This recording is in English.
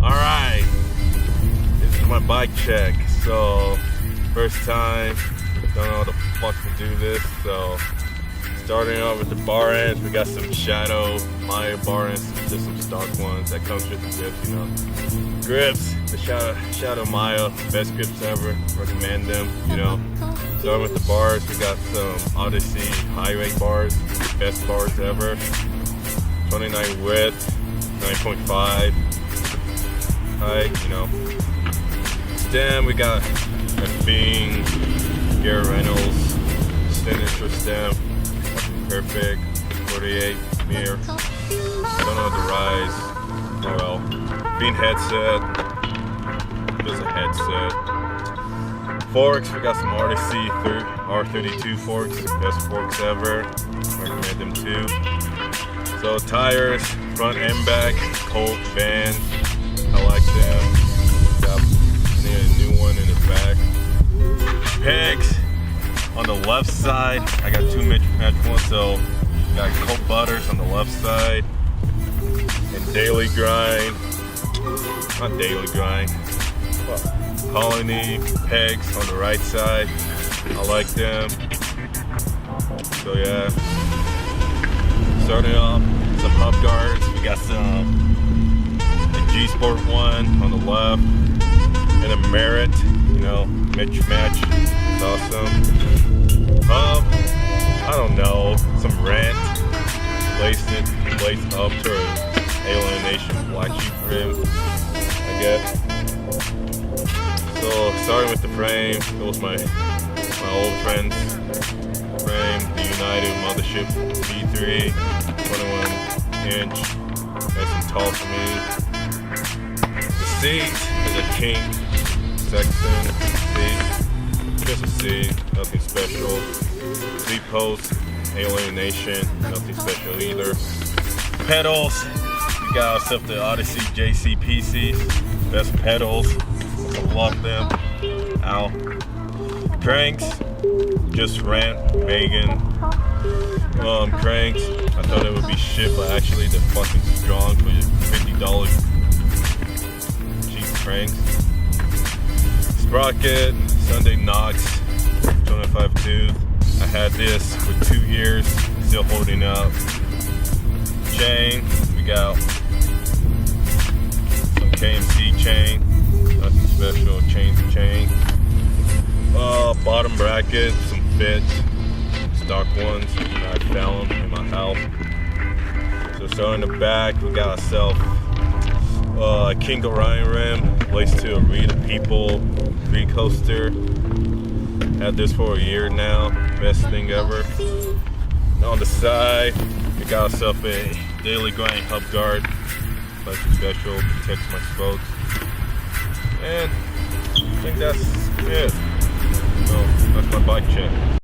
Alright, this is my bike check. So, first time, don't know how the fuck to do this. So, starting off with the bar ends, we got some Shadow Maya bar ends, just some stock ones that comes with the grips, you know. Grips, the Shadow Maya, best grips ever, recommend them, you know. Starting with the bars, we got some Odyssey Highway bars, best bars ever. 29 width, 9.5 height, you know. Stem, we got a Bing, Garrett Reynolds, signature stem, perfect, 48 mirror. Don't know the rise, oh well. Bean headset, just a headset. Forks, we got some Odyssey R32 forks, best forks ever, recommend them too. So tires, front and back, Colt Van, I like them. Need a new one in the back. Pegs, on the left side, I got two match ones, so got Colt Butters on the left side, and Daily Grind, not Daily Grind, Colony pegs on the right side, I like them. So yeah. Starting off, some hub guards. We got the G Sport one on the left, and a Merit, you know, match. It's awesome. Hub, I don't know, some Rant, placed up to Alienation Black Sheep rim, I guess. So starting with the frame, it was my old friend's frame, the United Mothership B3, 21-inch, nice and tall for me. The seat is a kink Sexton seat, just a seat, nothing special. Seat post, Alienation, nothing special either. Pedals, we got ourselves the Odyssey JCPCs, best pedals, I love them. Ow. Cranks, just Rant, Megan. Cranks, I thought it would be shit, but actually they're fucking strong for $50 cheap cranks. Sprocket, Sunday Knox, 25 tooth. I had this for 2 years, still holding up. Chain, we got some KMC chain, nothing special, chain to chain. Bottom bracket, some fits, stock ones, I found them in my house. So starting the back, we got ourselves a King Orion rim, placed to a Rita People free coaster. Had this for a year now, best thing ever. On the side, we got ourselves a Daily Grind hub guard, nothing special, protects my spokes. And I think that's it. So that's my bike check.